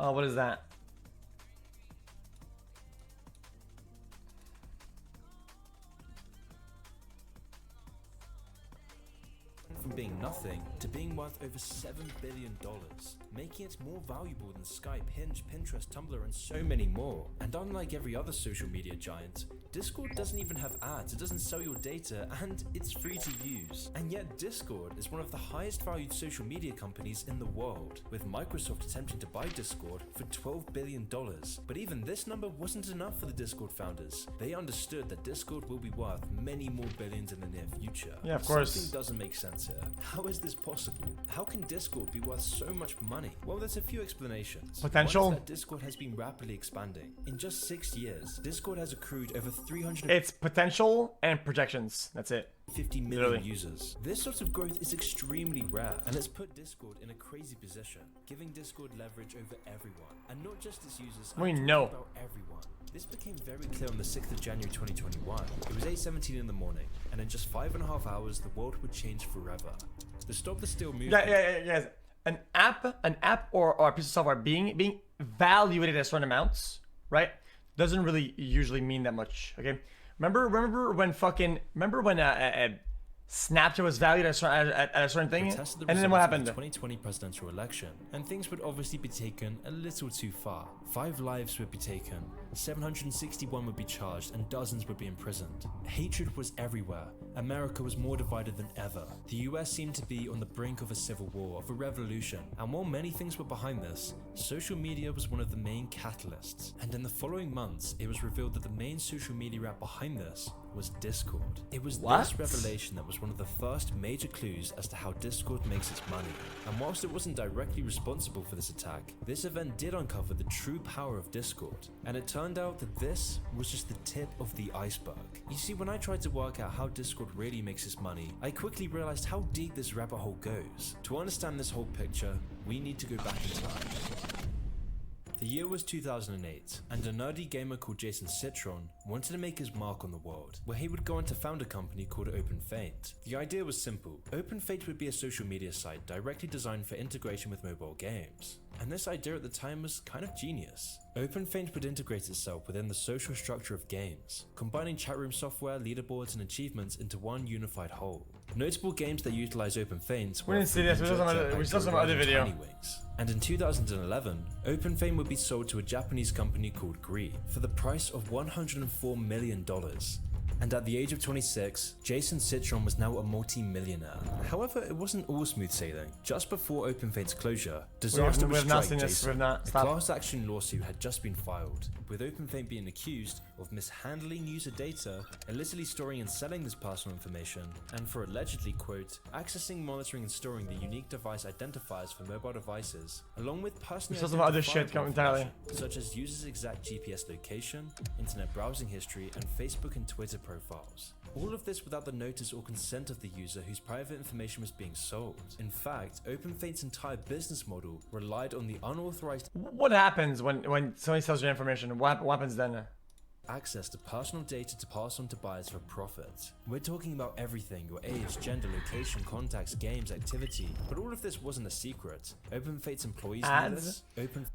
Oh, what is that? From being nothing to being worth over $7 billion, making it more valuable than Skype, Hinge, Pinterest, Tumblr, and so many more. And unlike every other social media giant, Discord doesn't even have ads, it doesn't sell your data, and it's free to use. And yet Discord is one of the highest valued social media companies in the world, with Microsoft attempting to buy Discord for $12 billion. But even this number wasn't enough for the Discord founders. They understood that Discord will be worth many more billions in the near future. Yeah, of course. Something doesn't make sense here. How is this possible? How can Discord be worth so much money? Well, there's a few explanations. Potential. One is that Discord has been rapidly expanding. In just 6 years, Discord has accrued over 350 It's potential and projections. That's it. million Literally. users. This sort of growth is extremely rare, and it's put Discord in a crazy position, giving Discord leverage over everyone, and not just its users. We I'm talking know. about everyone. This became very clear on the 6th of January 2021. It was 8:17 in the morning, and in just 5.5 hours, the world would change forever. The Stop the Steal movement. Yeah. An app or a piece of software being valuated at certain amounts, right? Doesn't really usually mean that much. Okay. Remember when Snapchat was valued at a certain thing, and then what happened? The 2020 presidential election, and things would obviously be taken a little too far. 5 lives would be taken, 761 would be charged, and dozens would be imprisoned. Hatred was everywhere. America was more divided than ever. The US seemed to be on the brink of a civil war, of a revolution, and while many things were behind this, social media was one of the main catalysts. And in the following months, it was revealed that the main social media app behind this was Discord. It was this revelation that was one of the first major clues as to how Discord makes its money. And whilst it wasn't directly responsible for this attack, this event did uncover the true power of Discord. And it turned out that this was just the tip of the iceberg. You see, when I tried to work out how Discord really makes its money, I quickly realized how deep this rabbit hole goes. To understand this whole picture, we need to go back in time. The year was 2008, and a nerdy gamer called Jason Citron wanted to make his mark on the world, where he would go on to found a company called OpenFate. The idea was simple. OpenFate would be a social media site directly designed for integration with mobile games. And this idea at the time was kind of genius. OpenFate would integrate itself within the social structure of games, combining chat room software, leaderboards, and achievements into one unified whole. Notable games that utilize OpenFate were We didn't see this. We saw some other video. And in 2011, OpenFame would be sold to a Japanese company called Gree for the price of $104 million. And at the age of 26, Jason Citron was now a multi-millionaire. However, it wasn't all smooth sailing. Just before OpenFate's closure, disaster would strike Jason. A class action lawsuit had just been filed, with OpenFate being accused of mishandling user data, illicitly storing and selling this personal information, and for allegedly, quote, accessing, monitoring, and storing the unique device identifiers for mobile devices, along with personally some other shit coming entirely, such as users' exact GPS location, internet browsing history, and Facebook and Twitter profiles. All of this without the notice or consent of the user whose private information was being sold. In fact, OpenFate's entire business model relied on the unauthorized What happens when somebody sells your information? What happens then? access to personal data to pass on to buyers for profit. We're talking about everything: your age, gender, location, contacts, games, activity. But all of this wasn't a secret. OpenFate's employees knew this.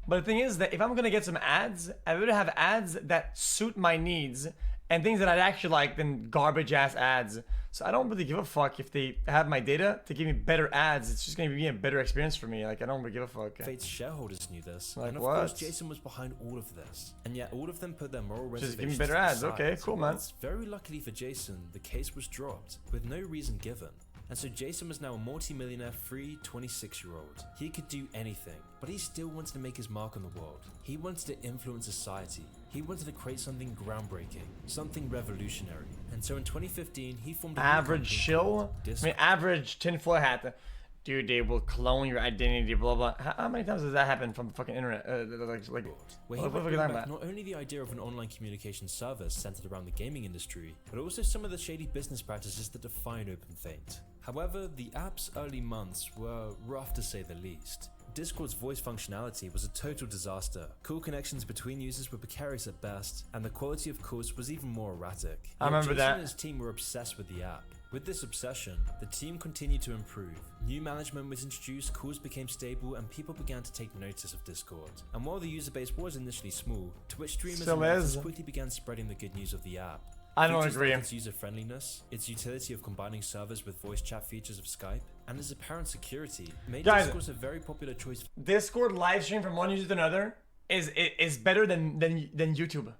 But the thing is that if I'm gonna get some ads, I would have ads that suit my needs and things that I'd actually like than garbage ass ads. So I don't really give a fuck if they have my data to give me better ads. It's just gonna be a better experience for me. Like, I don't really give a fuck. Fate's shareholders knew this, like, and of course Jason was behind all of this. And yet all of them put their moral reservations just give me better ads. Okay, cool, man. Very luckily for Jason, the case was dropped with no reason given. And so Jason was now a multi-millionaire, free 26-year-old. He could do anything, but he still wanted to make his mark on the world. He wanted to influence society. He wanted to create something groundbreaking, something revolutionary. And so in 2015, he formed a average shill. I mean, average tinfoil hat. Dude, they will clone your identity, blah blah. How many times does that happen from the fucking internet? Where he bring back not only the idea of an online communication service centered around the gaming industry, but also some of the shady business practices that define OpenFate. However, the app's early months were rough to say the least. Discord's voice functionality was a total disaster. Call connections between users were precarious at best, and the quality of calls was even more erratic. I remember Jason that. and his team were obsessed with the app. With this obsession, the team continued to improve. New management was introduced, calls became stable, and people began to take notice of Discord. And while the user base was initially small, Twitch streamers Still and is. modders quickly began spreading the good news of the app. I don't Features agree. like its user-friendliness, its utility of combining servers with voice chat features of Skype, and its apparent security made Guys, Discord a very popular choice. Discord live stream from one user to another is better than YouTube.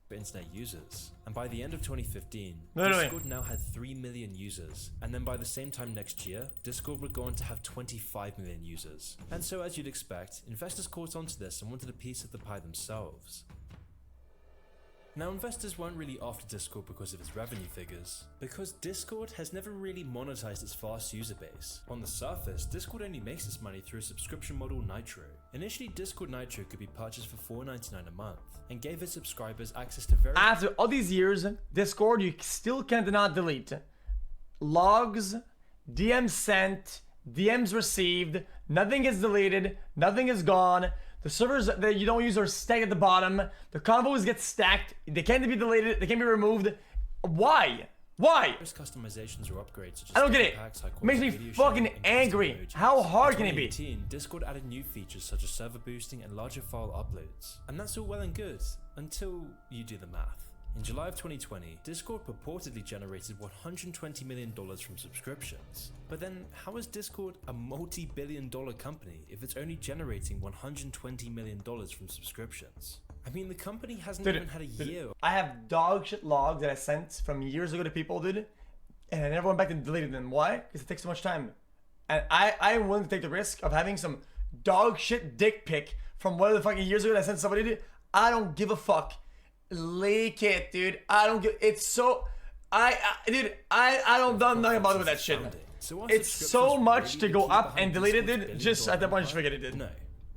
For internet users. And by the end of 2015, Literally. Discord now had 3 million users. And then by the same time next year, Discord would go on to have 25 million users. And so as you'd expect, investors caught onto this and wanted a piece of the pie themselves. Now, investors weren't really after Discord because of its revenue figures, because Discord has never really monetized its vast user base. On the surface, Discord only makes its money through a subscription model Nitro. Initially, Discord Nitro could be purchased for $4.99 a month, and gave its subscribers access to very— After all these years, Discord, you still cannot delete logs, DMs sent, DMs received, nothing is deleted, nothing is gone. The servers that you don't use are stacked at the bottom. The convos get stacked. They can't be deleted. They can't be removed. Why? Why? customizations or upgrades such as I don't get sticker it. packs, high It makes me quality video sharing, fucking and custom angry. emojis. How hard In can it be? 2018, Discord added new features such as server boosting and larger file uploads. And that's all well and good, until you do the math. In July of 2020, Discord purportedly generated $120 million from subscriptions. But then, how is Discord a multi-billion-dollar company if it's only generating $120 million from subscriptions? I mean, the company hasn't even had a year. I have dog shit logs that I sent from years ago to people, dude, and I never went back and deleted them. Why? Because it takes so much time. And I'm willing to take the risk of having some dog shit dick pic from one of the fucking years ago that I sent somebody, dude. I don't give a fuck. Leak it, dude. I don't give. It's so. I don't nothing about it with that shit. So It's so much to go up and delete it, dude. Just at that point, just forget it, dude. No.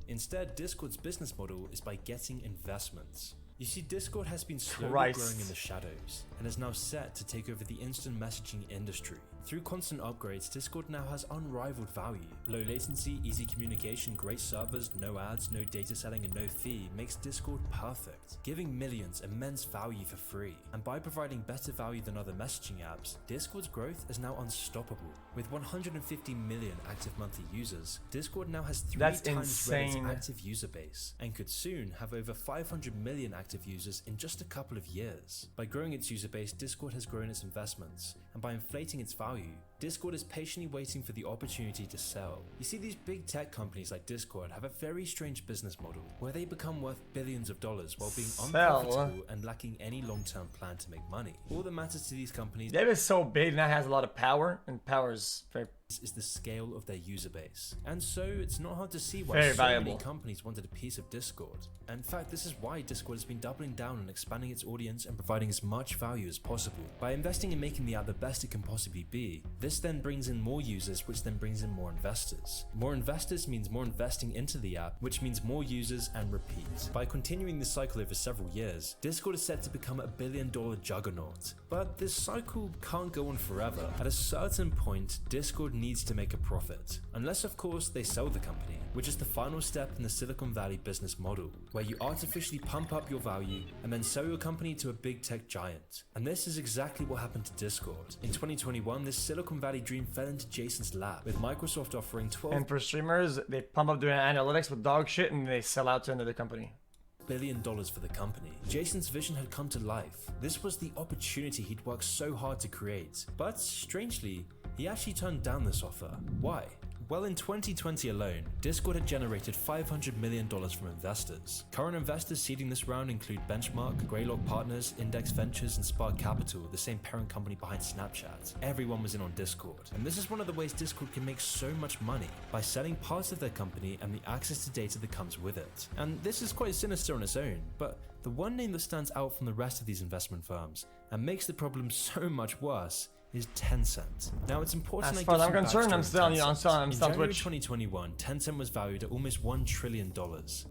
Instead, Discord's business model is by getting investments. You see, Discord has been slowly growing in the shadows, and is now set to take over the instant messaging industry. Through constant upgrades, Discord now has unrivaled value. Low latency, easy communication, great servers, no ads, no data selling, and no fee makes Discord perfect, giving millions immense value for free. And by providing better value than other messaging apps, Discord's growth is now unstoppable. With 150 million active monthly users, Discord now has 3 times Reddit's active user base, and could soon have over 500 million active users in just a couple of years. By growing its user base, Discord has grown its investments, and by inflating its value, Discord is patiently waiting for the opportunity to sell. You see, these big tech companies like Discord have a very strange business model, where they become worth billions of dollars while being unprofitable and lacking any long-term plan to make money. All that matters to these companies— Dev is so big now, has a lot of power, and power is very is the scale of their user base. And so it's not hard to see why very so valuable. many companies wanted a piece of Discord. In fact, this is why Discord has been doubling down on expanding its audience and providing as much value as possible. By investing in making the app the best it can possibly be, this then brings in more users, which then brings in more investors. More investors means more investing into the app, which means more users and repeat. By continuing this cycle over several years, Discord is set to become a billion-dollar juggernaut. But this cycle can't go on forever. At a certain point, Discord needs to make a profit. Unless, of course, they sell the company, which is the final step in the Silicon Valley business model, where you artificially pump up your value and then sell your company to a big tech giant. And this is exactly what happened to Discord. In 2021, this Silicon Valley dream fell into Jason's lap, with Microsoft offering $12 And for streamers, they pump up their analytics with dog shit and they sell out to another company. billion for the company. Jason's vision had come to life. This was the opportunity he'd worked so hard to create. But strangely, he actually turned down this offer. Why? Well, in 2020 alone, Discord had generated $500 million from investors. Current investors seeding this round include Benchmark, Greylock Partners, Index Ventures, and Spark Capital, the same parent company behind Snapchat. Everyone was in on Discord. And this is one of the ways Discord can make so much money, by selling parts of their company and the access to data that comes with it. And this is quite sinister on its own, but the one name that stands out from the rest of these investment firms and makes the problem so much worse is Tencent. Now, it's important. As far as I'm concerned, I'm still on In Twitch. January 2021, Tencent was valued at almost $1 trillion.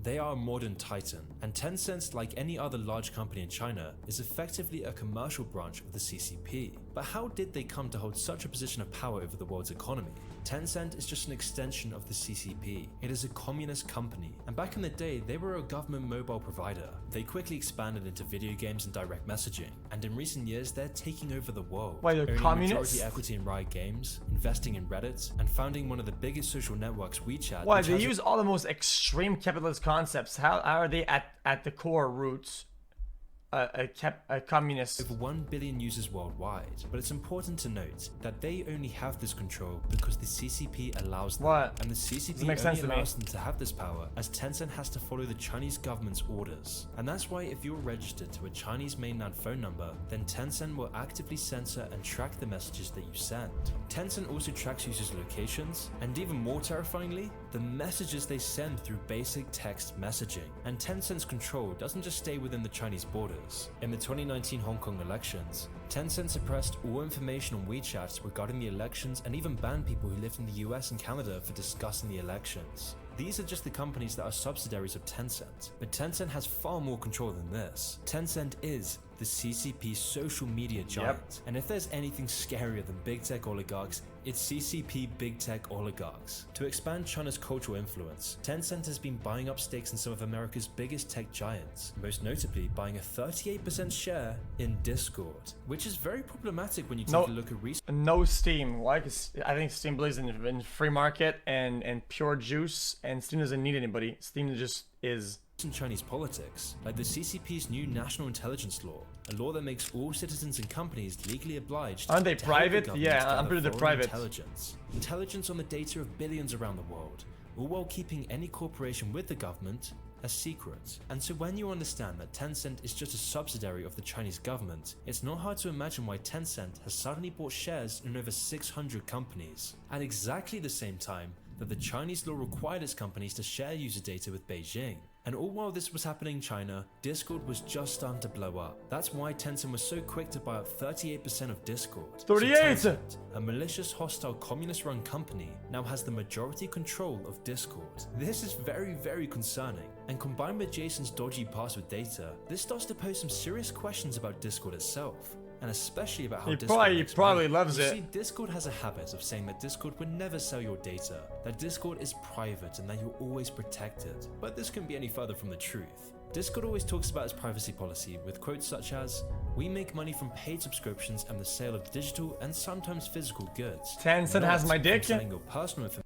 They are a modern titan, and Tencent, like any other large company in China, is effectively a commercial branch of the CCP. But how did they come to hold such a position of power over the world's economy? Tencent is just an extension of the CCP. It is a communist company, and back in the day, they were a government mobile provider. They quickly expanded into video games and direct messaging, and in recent years, they're taking over the world. Why, they're owning communists? majority equity in Riot Games, investing in Reddit, and founding one of the biggest social networks, WeChat. Why, they use all the most extreme capitalist concepts. How are they at the core roots a communist? Over 1 billion users worldwide, but it's important to note that they only have this control because the CCP allows them. What? And the CCP only allows them to have this power as Tencent has to follow the Chinese government's orders. And that's why if you're registered to a Chinese mainland phone number, then Tencent will actively censor and track the messages that you send. Tencent also tracks users' locations, and even more terrifyingly, the messages they send through basic text messaging. And Tencent's control doesn't just stay within the Chinese borders. In the 2019 Hong Kong elections, Tencent suppressed all information on WeChat regarding the elections and even banned people who lived in the US and Canada for discussing the elections. These are just the companies that are subsidiaries of Tencent, but Tencent has far more control than this. Tencent is the CCP social media giant, and if there's anything scarier than big tech oligarchs, it's CCP big tech oligarchs. To expand China's cultural influence, Tencent has been buying up stakes in some of America's biggest tech giants, most notably buying a 38% share in Discord, which is very problematic when you take a look at recent. No Steam. Why? Because I think Steam believes in free market and pure juice, and Steam doesn't need anybody. Steam just is. In Chinese politics, like the CCP's new national intelligence law, a law that makes all citizens and companies legally obliged. Aren't they to help the private? government Yeah, I'm gather pretty they're foreign private. Intelligence on the data of billions around the world, all while keeping any cooperation with the government a secret. And so when you understand that Tencent is just a subsidiary of the Chinese government, it's not hard to imagine why Tencent has suddenly bought shares in over 600 companies, at exactly the same time that the Chinese law required its companies to share user data with Beijing. And all while this was happening in China, Discord was just starting to blow up. That's why Tencent was so quick to buy up 38% of Discord. 38! So Tencent, a malicious, hostile, communist-run company, now has the majority control of Discord. This is very, very concerning. And combined with Jason's dodgy password data, this starts to pose some serious questions about Discord itself. And especially about how he probably loves it. See, Discord has a habit of saying that Discord would never sell your data, that Discord is private and that you're always protected. But this couldn't be any further from the truth. Discord always talks about its privacy policy with quotes such as, "We make money from paid subscriptions and the sale of digital and sometimes physical goods. Tencent has my dick. Selling your personal information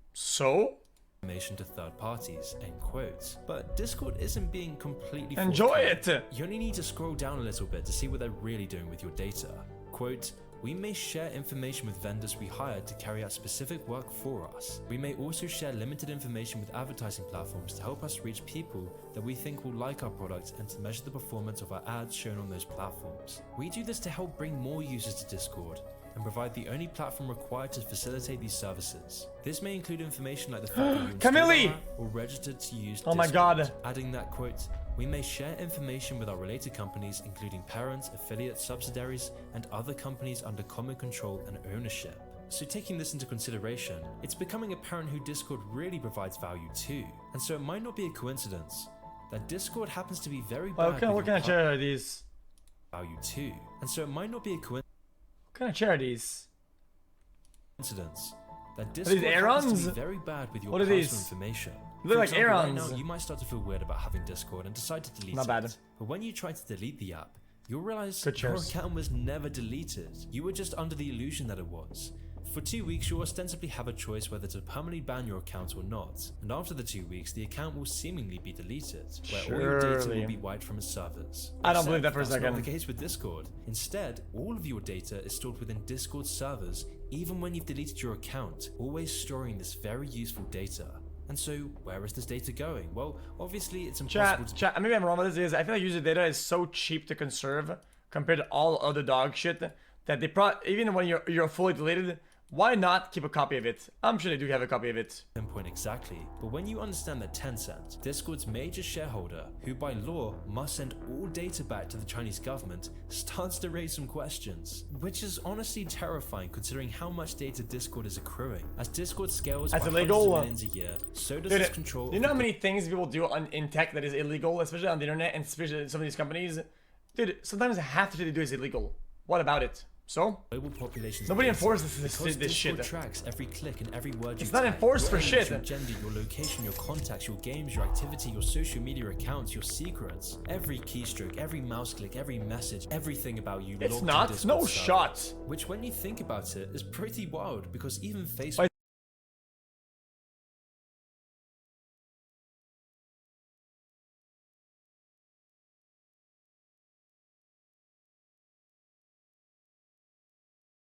to third parties," end quotes. But Discord isn't being completely enjoy it. You only need to scroll down a little bit to see what they're really doing with your data. Quote, "We may share information with vendors we hire to carry out specific work for us. We may also share limited information with advertising platforms to help us reach people that we think will like our product and to measure the performance of our ads shown on those platforms. We do this to help bring more users to Discord and provide the only platform required to facilitate these services. This may include information like the fact that you installed or registered to use Discord." Oh my god. Adding that quote, "We may share information with our related companies, including parents, affiliates, subsidiaries, and other companies under common control and ownership." So taking this into consideration, it's becoming apparent who Discord really provides value to. And so it might not be a coincidence that Discord happens to be very bad What kind of chair are these? Value to. And so it might not be a coincidence. What kind of chair are these? That Discord happens to be very bad with your personal information. They look like Right Aerons. now, you might start to feel weird about having Discord and decide to delete Not it. bad. But when you try to delete the app, you'll realize Good your chairs. account was never deleted. You were just under the illusion that it was. For 2 weeks, you'll ostensibly have a choice whether to permanently ban your account or not. And after the 2 weeks, the account will seemingly be deleted, where all your data will be wiped from its servers. I don't believe that for a second. That's not the case with Discord. Instead, all of your data is stored within Discord servers, even when you've deleted your account, always storing this very useful data. And so, where is this data going? Well, obviously, it's impossible Chat, maybe I'm wrong with this. I feel like user data is so cheap to conserve compared to all other dog shit that they even when you're fully deleted, why not keep a copy of it? I'm sure they do have a copy of it. Pinpoint exactly, but when you understand that Tencent, Discord's major shareholder, who by law must send all data back to the Chinese government, starts to raise some questions, which is honestly terrifying considering how much data Discord is accruing. As Discord scales by hundreds of millions a year, so does its control. You know how many things people do in tech that is illegal, especially on the internet and especially in some of these companies? Dude, sometimes half the shit they do is illegal. What about it? So? global populations. Nobody data. enforces Because this shit. Discord tracks every click and every word you It's not type, enforced your for age, shit. Your gender, your location, your contacts, your games, your activity, your social media accounts, your secrets. Every keystroke, every mouse click, every message, everything about you. It's logged to not. Discord No server. shot. Which, when you think about it, is pretty wild because even Facebook.